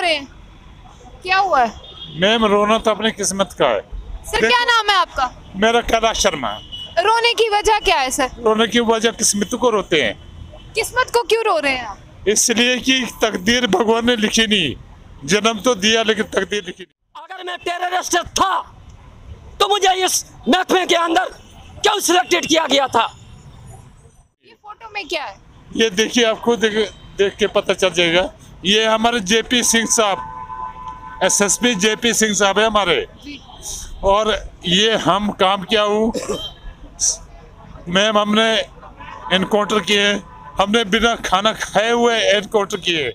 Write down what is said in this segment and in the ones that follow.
रहे हैं? क्या हुआ है? मैम रोना तो अपनी किस्मत का है। सर क्या नाम है आपका? मेरा कैलाश शर्मा। रोने की वजह क्या है सर? रोने की वजह किस्मत को रोते हैं। किस्मत को क्यों रो रहे हैं आप? इसलिए कि तकदीर भगवान ने लिखी नहीं। जन्म तो दिया लेकिन तकदीर लिखी नहीं। अगर मैं टेररिस्ट था तो मुझे इस महकमे के अंदर क्यों सिलेक्टेड किया गया था? ये फोटो में क्या है? ये देखिए, आपको देख के पता चल जाएगा। ये हमारे जेपी सिंह साहब, एसएसपी जेपी सिंह साहब है हमारे। और ये हम काम किया हूँ मैम, हमने एनकाउंटर किए, हमने बिना खाना खाए हुए एनकाउंटर किए।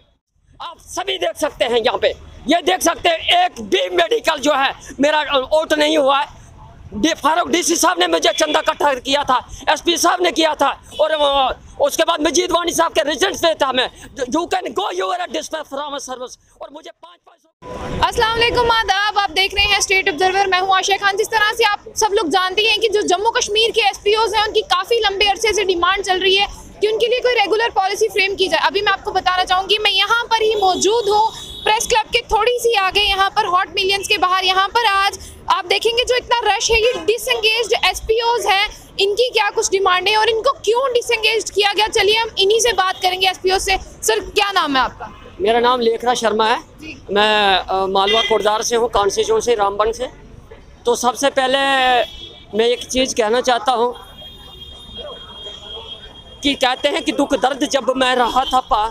आप सभी देख सकते हैं यहाँ पे, ये देख सकते हैं एक भी मेडिकल जो है मेरा आउट नहीं हुआ है। फारूक डीसी साहब ने मुझे चंदा इकट्ठा किया था, एसपी साहब ने किया था, और उसके बाद मजीद वानी साहब के रेजिडेंस पे था मैं। You can go your dispatch from service, और मुझे 5 अस्सलाम वालेकुम, आदाब। आप देख रहे हैं स्टेट ऑब्जर्वर, मैं हूं आशा खान। जिस तरह से आप सब लोग जानते हैं कि जो जम्मू कश्मीर के एसपीओज हैं उनकी काफ़ी लंबे अरसे से डिमांड चल रही है कि उनके लिए कोई रेगुलर पॉलिसी फ्रेम की जाए। अभी मैं आपको बताना चाहूँगी, मैं यहाँ पर ही मौजूद हूँ प्रेस क्लब के थोड़ी सी आगे, यहाँ पर हॉट मिलियंस के बाहर। यहाँ पर आज आप देखेंगे जो इतना रश है, ये डिसएंगेज्ड एसपीओज हैं, इनकी क्या कुछ डिमांड है और इनको क्यों डिसएंगेज्ड किया गया। चलिए हम इन्हीं से बात करेंगे, एसपीओ से। सर क्या नाम है आपका? मेरा नाम लेखराज शर्मा है, मैं मालवा कोटदार से हूँ, कॉन्स्टिट्यूंसी से, रामबन से। तो सबसे पहले मैं एक चीज़ कहना चाहता हूँ कि कहते हैं कि दुख दर्द जब मैं रहा था पा,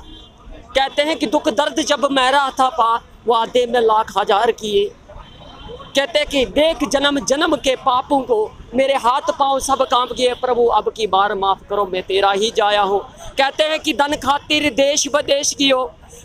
कहते हैं कि दुख दर्द जब मैं रहा था पा, वादे में लाख हजार किए। कहते हैं कि देख जन्म जन्म के पापों को, मेरे हाथ पांव सब कांप गए, प्रभु अब की बार माफ़ करो, मैं तेरा ही जाया हूँ। कहते हैं कि धन खातिर देश विदेश की हो,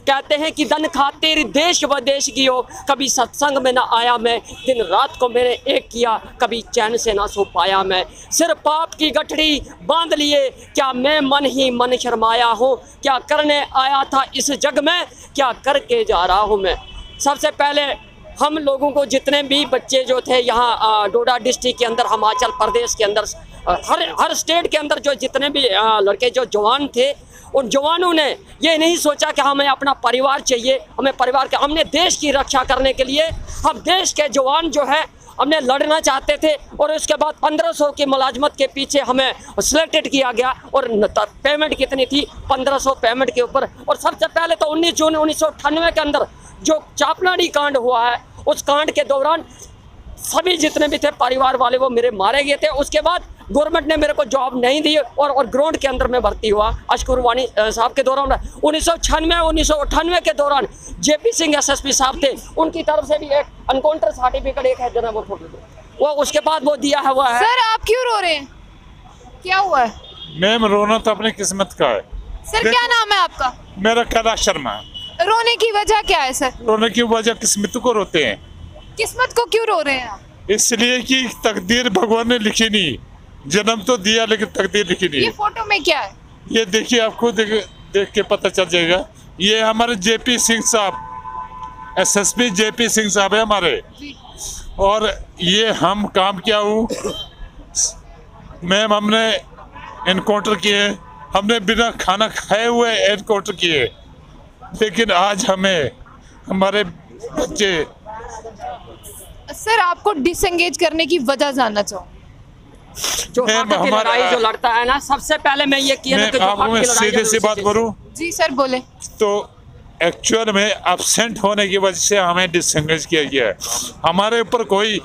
कहते हैं कि धन खातिर देश विदेश की हो, कभी सत्संग में ना आया मैं, दिन रात को मैंने एक किया, कभी चैन से ना सो पाया मैं। सिर पाप की गठड़ी बांध लिए, क्या मैं मन ही मन शर्माया हूँ, क्या करने आया था इस जग में, क्या करके जा रहा हूँ मैं। सबसे पहले हम लोगों को जितने भी बच्चे जो थे यहाँ डोडा डिस्ट्रिक्ट के अंदर, हिमाचल प्रदेश के अंदर, हर स्टेट के अंदर जो जितने भी लड़के जो जवान थे, उन जवानों ने ये नहीं सोचा कि हमें अपना परिवार चाहिए, हमें परिवार के, हमने देश की रक्षा करने के लिए हम देश के जवान जो है हमने लड़ना चाहते थे। और उसके बाद 1500 की मुलाजमत के पीछे हमें सिलेक्टेड किया गया, और पेमेंट कितनी थी? 1500 पेमेंट के ऊपर। और सबसे पहले तो 19 जून 1998 के अंदर जो चापलाड़ी कांड हुआ है, उस कांड के दौरान सभी जितने भी थे परिवार वाले वो मेरे मारे गए थे। उसके बाद गवर्नमेंट ने मेरे को जॉब नहीं दी, और ग्राउंड के अंदर में भर्ती हुआ अशकुर वानी साहब के दौरान। 1998 के दौरान जेपी सिंह एसएसपी साहब थे, उनकी तरफ से भी एक एनकाउंटर सर्टिफिकेट एक है जरा वो फोटो वो उसके बाद वो दिया हुआ है। सर आप क्यों रो रहे हैं? क्या हुआ है? मैम रोना तो अपनी किस्मत का है। सर क्या नाम है आपका? मेरा कैलाश शर्मा। रोने की वजह क्या है सर? रोने की वजह किस्मत को रोते हैं। किस्मत को क्यों रो रहे हैं आप? इसलिए कि तकदीर भगवान ने लिखी नहीं। जन्म तो दिया लेकिन तकदीर लिखी नहीं। ये फोटो में क्या है? ये देखिए, आपको देख के पता चल जाएगा। ये हमारे जेपी सिंह साहब, एसएसपी जेपी सिंह साहब है हमारे। और ये हम काम किया हूँ मैम, हमने एनकाउंटर किए, हमने बिना खाना खाए हुए एनकाउंटर किए। लेकिन आज हमें हमारे बच्चे। सर आपको डिसएंगेज करने की वजह जानना चाहूँ। जो लड़ाई जो लड़ता है ना, सबसे पहले मैं ये किया मैं सीधे सी बात करूं जी सर बोले। तो एक्चुअल में एब्सेंट होने की वजह से हमें डिसएंगेज किया गया है। हमारे ऊपर कोई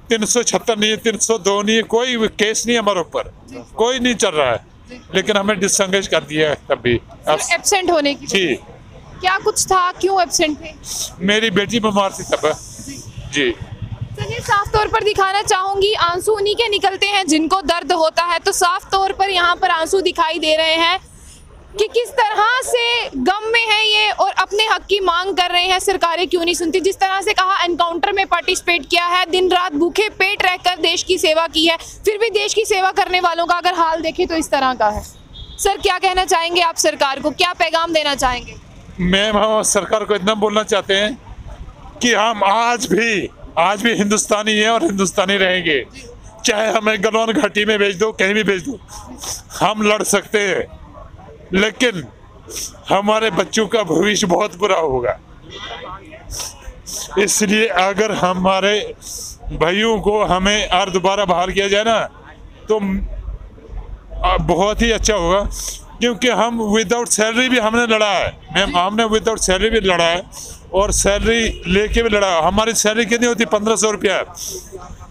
376 नहीं है, 302 नहीं है, कोई केस नहीं हमारे ऊपर, कोई नहीं चल रहा है, लेकिन हमें डिसएंगेज कर दिया है। तभी एब्सेंट होने की जी क्या कुछ था, क्यों एब्सेंट थे? मेरी बेटी बीमार थी तब जी। चलिए साफ तौर पर दिखाना चाहूंगी, आंसू उन्हीं के निकलते हैं जिनको दर्द होता है। तो साफ तौर पर यहाँ पर आंसू दिखाई दे रहे हैं कि किस तरह से गम में है ये और अपने हक की मांग कर रहे हैं। सरकारें क्यों नहीं सुनती? जिस तरह से कहा एनकाउंटर में पार्टिसिपेट किया है, दिन रात भूखे पेट रहकर देश की सेवा की है, फिर भी देश की सेवा करने वालों का अगर हाल देखें तो इस तरह का है। सर क्या कहना चाहेंगे आप सरकार को, क्या पैगाम देना चाहेंगे? मैम हम सरकार को इतना बोलना चाहते हैं कि हम आज भी हिंदुस्तानी हैं और हिंदुस्तानी रहेंगे। चाहे हमें गलवान घाटी में भेज दो, कहीं भी भेज दो, हम लड़ सकते हैं, लेकिन हमारे बच्चों का भविष्य बहुत बुरा होगा। इसलिए अगर हमारे भाइयों को हमें और दोबारा बहाल किया जाए ना तो बहुत ही अच्छा होगा, क्योंकि हम विदाउट सैलरी भी हमने लड़ा है। हमने विदाउट सैलरी भी लड़ा है और सैलरी लेके भी लड़ा है। हमारी सैलरी कितनी होती है? 1500 रुपया,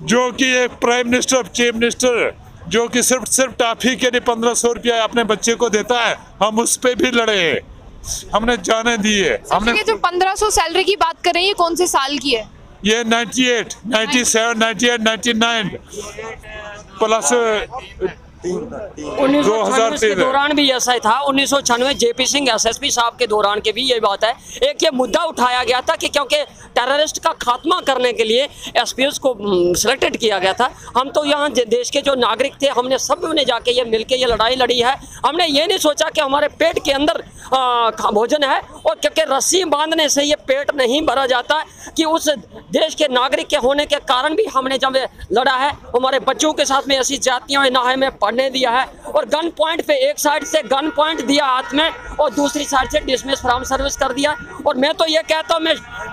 जो कि एक प्राइम मिनिस्टर, चीफ मिनिस्टर जो कि सिर्फ टॉफी के लिए 1500 रुपया अपने बच्चे को देता है, हम उस पर भी लड़े हैं, हमने जाने दी है। हमने जो 1500 सैलरी की बात कर रहे हैं, कौन से साल की है? ये 98, 97, 98, 99 प्लस 1996 के दौरान भी ऐसा ही था। 1996 जेपी सिंह एसएसपी साहब के दौरान के भी ये बात है। एक ये मुद्दा उठाया गया था कि क्योंकि टेररिस्ट का खात्मा करने के लिए एसपीओस को सिलेक्टेड किया गया था। हम तो यहाँ देश के जो नागरिक थे, हमने सब ने जाके ये मिलके ये लड़ाई लड़ी है। हमने ये नहीं सोचा कि हमारे पेट के अंदर भोजन है, और क्योंकि रस्सी बांधने से ये पेट नहीं भरा जाता कि उस देश के नागरिक के होने के कारण भी हमने जब लड़ा है, हमारे बच्चों के साथ में ऐसी जातियाँ ना में पढ़ने दिया है। और गन पॉइंट पे एक साइड से गन पॉइंट दिया हाथ में और दूसरी साइड से डिसमिस फ्रॉम सर्विस कर दिया। और मैं तो ये कहता हूँ,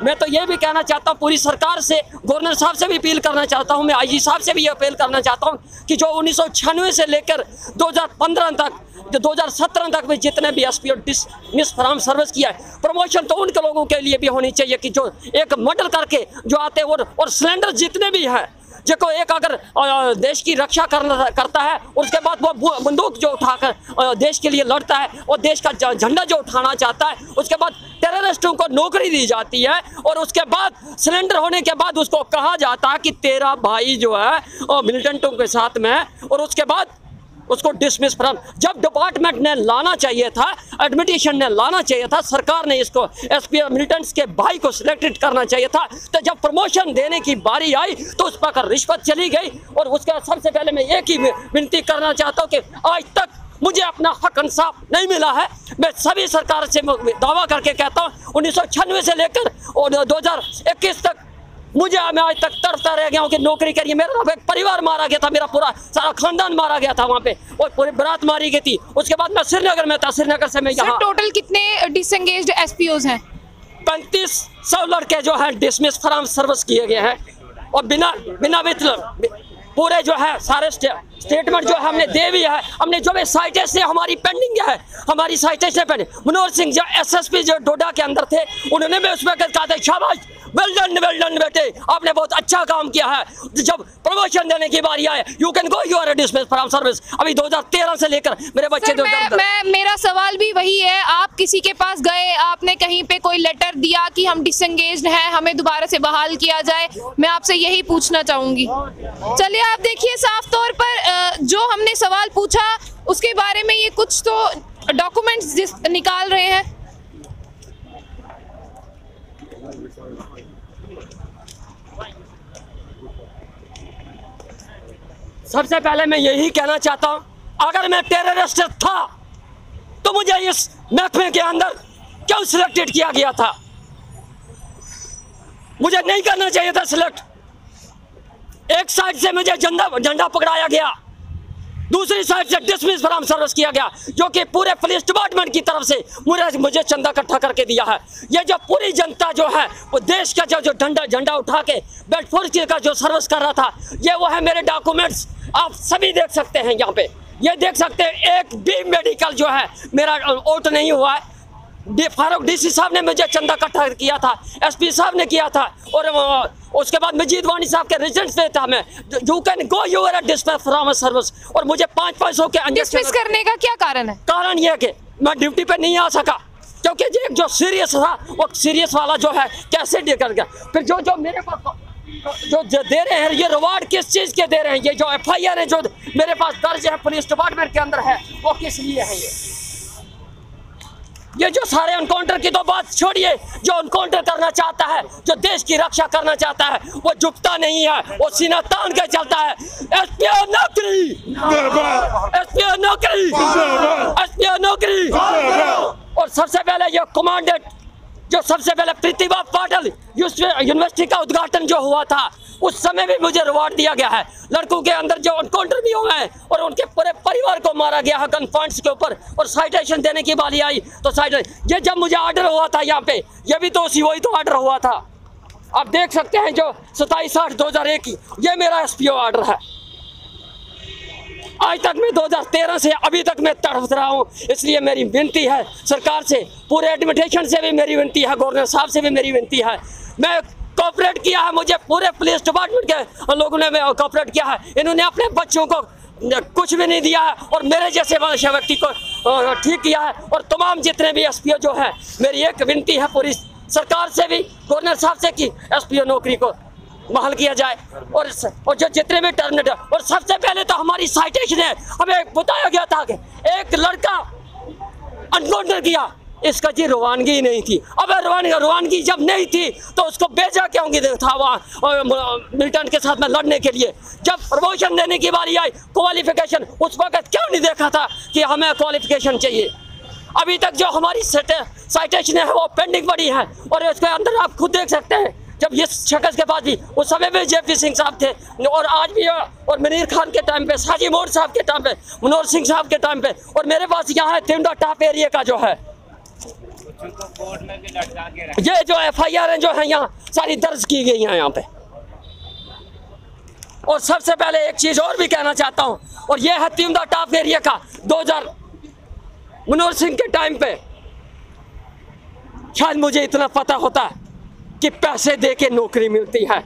मैं तो ये भी कहना चाहता हूँ पूरी सरकार से, गवर्नर साहब से भी अपील करना चाहता हूँ, मैं आईजी साहब से भी अपील करना चाहता हूँ कि जो 1996 से लेकर 2015 तक, 2017 तक में जितने भी एसपीओ डिसमिस फ्रॉम सर्विस किया है, प्रमोशन तो उनके लोगों के लिए भी होनी चाहिए कि जो एक मर्डर करके जो आते हैं, और सिलेंडर जितने भी हैं, जो एक अगर देश की रक्षा करता है, उसके बाद वो बंदूक जो उठाकर देश के लिए लड़ता है और देश का झंडा जो उठाना चाहता है, उसके बाद टेररिस्टों को नौकरी दी जाती है, और उसके बाद सिलेंडर होने के बाद उसको कहा जाता है कि तेरा भाई जो है मिलिटेंटों के साथ में है, और उसके बाद उसको डिसमिस फ्रॉम। जब डिपार्टमेंट ने लाना चाहिए था, एडमिनिस्ट्रेशन ने लाना चाहिए था, सरकार ने इसको एसपी मिलिटेंट्स के भाई को सिलेक्टेड करना चाहिए था, तो जब प्रमोशन देने की बारी आई तो उस पर रिश्वत चली गई। और उसका सबसे पहले मैं एक ही विनती करना चाहता हूँ कि आज तक मुझे अपना हक इंसाफ नहीं मिला है। मैं सभी सरकार से दावा करके कहता हूँ 1996 से लेकर और 2021 तक मैं आज तक तरसता रह गया हूँ कि नौकरी करिए। मेरा एक परिवार मारा गया था, मेरा पूरा सारा खानदान मारा गया था वहाँ पे, और पूरी बारात मारी गई थी। उसके बाद मैं श्रीनगर में था, श्रीनगर से मैं यहाँ। टोटल कितने डिसएंगेज्ड एसपीओज हैं? 3500 लड़के जो है डिसमिस फ्रॉम सर्विस किए गए हैं, और बिना मतलब पूरे जो है सारे स्टेटमेंट जो हमने दे भी है। हमने जो भी साइटेशन हमारी पेंडिंग है, हमारी साइटेशन पेंडिंग। मनोहर सिंह जो एसएसपी जो डोडा के अंदर थे, उन्होंने भी उसमें कहा था शाबाश, वेल डन बेटे, आपने बहुत अच्छा काम किया है। जब प्रमोशन देने की बारी आए, you can go, you are dismiss from service. अभी 2013 से लेकर मेरे बच्चे मेरा सवाल भी वही है, आप किसी के पास गए, आपने कहीं पे कोई लेटर दिया कि हम डिसएंगेज्ड हैं, हमें दोबारा से बहाल किया जाए? मैं आपसे यही पूछना चाहूंगी। चलिए, आप देखिए साफ तौर पर जो हमने सवाल पूछा उसके बारे में ये कुछ तो डॉक्यूमेंट्स निकाल रहे हैं। सबसे पहले मैं यही कहना चाहता हूं, अगर मैं टेररिस्ट था तो मुझे इस महकमे के अंदर क्यों सिलेक्टेड किया गया था? मुझे नहीं करना चाहिए था सिलेक्ट। एक साइड से मुझे झंडा पकड़ाया गया, दूसरी साइड से डिसमिस फ्रॉम सर्विस किया गया, जो कि पूरे पुलिस डिपार्टमेंट की तरफ से मुझे चंदा इकट्ठा करके दिया है। ये जो पूरी जनता जो है वो देश का जो झंडा उठा के बेल्ट फोर्स का जो सर्विस कर रहा था, ये वो है। मेरे डॉक्यूमेंट्स आप सभी देख सकते हैं, यहाँ पे ये देख सकते हैं। एक भी मेडिकल जो है मेरा आउट नहीं हुआ है। फारूक डीसी साहब ने मुझे चंदा इकट्ठा किया था, एसपी साहब ने किया था, और उसके बाद मजीद वानी साहब के रिजल्ट पे था। मैं you can go, you are dismiss from service. और मुझे 500 के डिसमिस करने का क्या कारण है? कारण ये कि मैं ड्यूटी पे नहीं आ सका, क्योंकि जो सीरियस था वो सीरियस वाला जो है कैसे निकल गया। फिर जो मेरे पास जो दे रहे हैं, ये रिवार्ड किस चीज़ के दे रहे हैं? ये जो FIR है जो मेरे पास दर्ज है पुलिस डिपार्टमेंट के अंदर है, वो किस लिए है? ये जो सारे एनकाउंटर की तो बात छोड़िए, जो एनकाउंटर करना चाहता है, जो देश की रक्षा करना चाहता है, वो झुकता नहीं है, वो सीना तान के चलता है। एसपीओ नौकरी, एसपीओ नौकरी, एसपीओ नौकरी। और सबसे पहले ये कमांडेंट जो सबसे पहले प्रतिभा पाटिल यूनिवर्सिटी का उद्घाटन जो हुआ था, उस समय भी मुझे रिवॉर्ड दिया गया है। लड़कों के अंदर जो एनकाउंटर भी हुए हैं और उनके पूरे परिवार को मारा गया है गन पॉइंट्स के ऊपर, और साइटेशन देने की बारी आई तो साइटेशन, ये जब मुझे ऑर्डर हुआ था यहाँ पे, ये भी तो वही तो ऑर्डर हुआ था। आप देख सकते हैं जो 27/8/2001 ये मेरा SPO ऑर्डर है। आज तक मैं 2013 से अभी तक मैं तड़प रहा हूँ। इसलिए मेरी विनती है सरकार से, पूरे एडमिनिस्ट्रेशन से भी मेरी विनती है, गवर्नर साहब से भी मेरी विनती है। मैं कोऑपरेट किया है, मुझे पूरे पुलिस डिपार्टमेंट के लोगों ने कोऑपरेट किया है। इन्होंने अपने बच्चों को कुछ भी नहीं दिया है और मेरे जैसे व्यक्ति को ठीक किया है। और तमाम जितने भी SPO जो है, मेरी एक विनती है पूरी सरकार से भी, गवर्नर साहब से कि SPO नौकरी को बहाल किया जाए। और जो जितने भी टर्मिनेट, और सबसे पहले तो हमारी साइटेशन है, हमें बताया गया था कि एक लड़का एनकाउंटर किया, इसका जी रवानगी नहीं थी। अब रवानगी जब नहीं थी तो उसको भेजा क्यों था वहाँ मिलिटेंट के साथ में लड़ने के लिए। जब प्रमोशन देने की बारी आई, क्वालिफिकेशन उस वक्त क्यों नहीं देखा था कि हमें क्वालिफिकेशन चाहिए। अभी तक जो हमारी साइटेशन है वो पेंडिंग पड़ी है। और इसके अंदर आप खुद देख सकते हैं, जब ये शख्स के पास भी उस समय में JP सिंह साहब थे, और आज भी, और मनीर खान के टाइम पे, साजी मोर साहब के टाइम पे, मनोहर सिंह साहब के टाइम पे, और मेरे पास यहाँ है तिंडा टॉप एरिया का जो है ये जो FIR है जो है यहाँ सारी दर्ज की गई है यहाँ पे। और सबसे पहले एक चीज और भी कहना चाहता हूँ, और ये है तिंडा टॉप एरिया का 2000 मनोहर सिंह के टाइम पे। शायद मुझे इतना पता होता कि पैसे दे के नौकरी मिलती है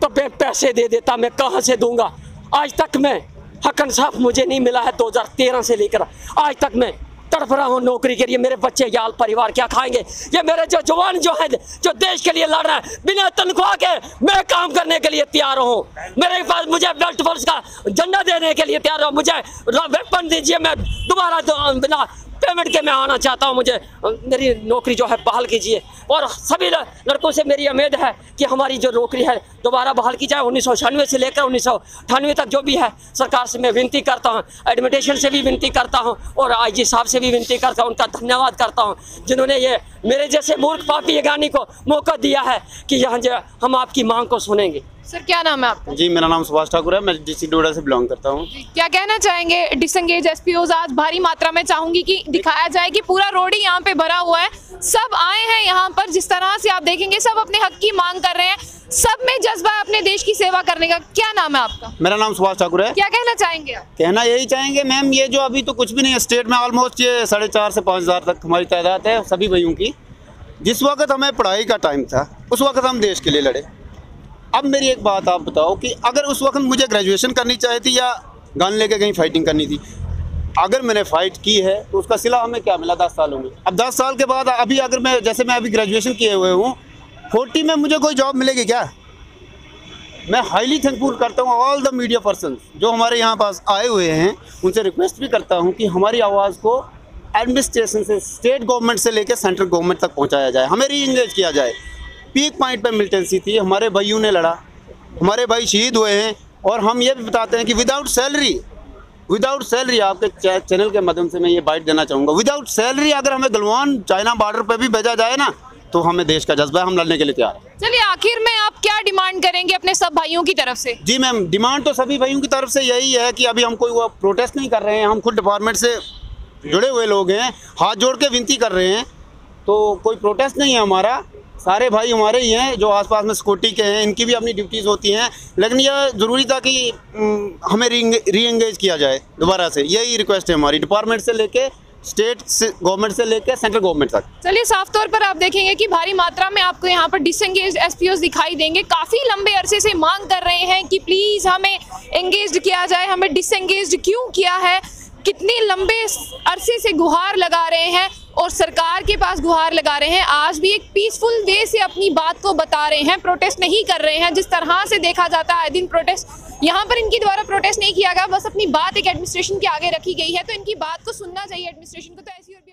तो मैं पैसे दे देता, मैं कहाँ से दूंगा। आज तक मैं हक इंसाफ मुझे नहीं मिला है। 2013 से लेकर आज तक मैं तड़प रहा हूँ नौकरी के लिए। मेरे बच्चे याल परिवार क्या खाएंगे। ये मेरे जो जवान जो है, जो देश के लिए लड़ रहे हैं, बिना तनख्वाह के मैं काम करने के लिए तैयार हूँ। मेरे पास मुझे बेल्ट फोर्स का झंडा देने के लिए तैयार हूँ। मुझे वेपन दीजिए, मैं दोबारा बिना पेमेंट के मैं आना चाहता हूँ। मुझे मेरी नौकरी जो है बहाल कीजिए। और सभी लड़कों से मेरी उम्मीद है कि हमारी जो नौकरी है दोबारा बहाल की जाए। 1996 से लेकर 1998 तक जो भी है, सरकार से मैं विनती करता हूँ, एडमिनिस्ट्रेशन से भी विनती करता हूँ, और IG साहब से भी विनती करता हूँ। उनका धन्यवाद करता हूँ जिन्होंने ये मेरे जैसे मूर्ख पापी अगानी को मौका दिया है कि यहाँ जो हम आपकी मांग को सुनेंगे। सर क्या नाम है आपका? जी मेरा नाम सुभाष ठाकुर है, मैं DC डोडा से बिलोंग करता हूँ। क्या कहना चाहेंगे? डिसंगेज SPOs आज भारी मात्रा में चाहूंगी कि दिखाया जाए कि पूरा रोड ही यहाँ पे भरा हुआ है, सब आए हैं यहाँ पर। जिस तरह से आप देखेंगे सब अपने हक की मांग कर रहे हैं, सब में जज्बा है अपने देश की सेवा करने का। क्या नाम है आपका? मेरा नाम सुभाष ठाकुर है। क्या कहना चाहेंगे आप? कहना यही चाहेंगे मैम, ये जो अभी तो कुछ भी नहीं है स्टेट में, ऑलमोस्ट ये 4,500 से 5,000 तक हमारी तादाद है सभी भाइयों की। जिस वक्त हमें पढ़ाई का टाइम था उस वक्त हम देश के लिए लड़े। अब मेरी एक बात आप बताओ कि अगर उस वक्त मुझे ग्रेजुएशन करनी चाहिए थी या गन लेके कहीं फाइटिंग करनी थी, अगर मैंने फाइट की है तो उसका सिला हमें क्या मिला 10 सालों में। अब 10 साल के बाद अभी अगर मैं जैसे मैं अभी ग्रेजुएशन किए हुए हूँ, 40 में मुझे कोई जॉब मिलेगी क्या? मैं हाईली थैंकफुल करता हूँ ऑल द मीडिया पर्सन जो हमारे यहाँ पास आए हुए हैं। उनसे रिक्वेस्ट भी करता हूँ कि हमारी आवाज़ को एडमिनिस्ट्रेशन से, स्टेट गवर्नमेंट से लेकर सेंट्रल गवर्नमेंट तक पहुँचाया जाए, हमें री इंगेज किया जाए। पीक पॉइंट पे मिलिटेंसी थी, हमारे भाइयों ने लड़ा, हमारे भाई शहीद हुए हैं। और हम ये भी बताते हैं कि विदाउट सैलरी आपके चैनल के माध्यम से मैं ये बाइट देना चाहूँगा, विदाउट सैलरी अगर हमें गलवान चाइना बॉर्डर पे भी भेजा जाए ना, तो हमें देश का जज्बा है, हम लड़ने के लिए तैयार हैं। चलिए आखिर में आप क्या डिमांड करेंगे अपने सब भाइयों की तरफ से? जी मैम, डिमांड तो सभी भाइयों की तरफ से यही है कि अभी हम कोई वो प्रोटेस्ट नहीं कर रहे हैं, हम खुद डिपार्टमेंट से जुड़े हुए लोग हैं, हाथ जोड़ के विनती कर रहे हैं। तो कोई प्रोटेस्ट नहीं है हमारा, सारे भाई हमारे ही हैं जो आसपास में सिक्योरिटी के हैं, इनकी भी अपनी ड्यूटीज़ होती हैं। लेकिन यह ज़रूरी था कि हमें री एंगेज किया जाए दोबारा से, यही रिक्वेस्ट है हमारी, डिपार्टमेंट से लेके स्टेट गवर्नमेंट से लेकर सेंट्रल गवर्नमेंट तक। चलिए साफ तौर पर आप देखेंगे कि भारी मात्रा में आपको यहाँ पर डिसएंगेज SPOs दिखाई देंगे। काफ़ी लंबे अरसे से मांग कर रहे हैं कि प्लीज़ हमें एंगेज किया जाए, हमें डिसएंगेज क्यों किया है। कितने लंबे अरसे से गुहार लगा रहे हैं और सरकार के पास गुहार लगा रहे हैं। आज भी एक पीसफुल वे से अपनी बात को बता रहे हैं, प्रोटेस्ट नहीं कर रहे हैं। जिस तरह से देखा जाता है दिन प्रोटेस्ट, यहाँ पर इनके द्वारा प्रोटेस्ट नहीं किया गया, बस अपनी बात एक एडमिनिस्ट्रेशन के आगे रखी गई है। तो इनकी बात को सुनना चाहिए एडमिनिस्ट्रेशन को। तो ऐसी और भी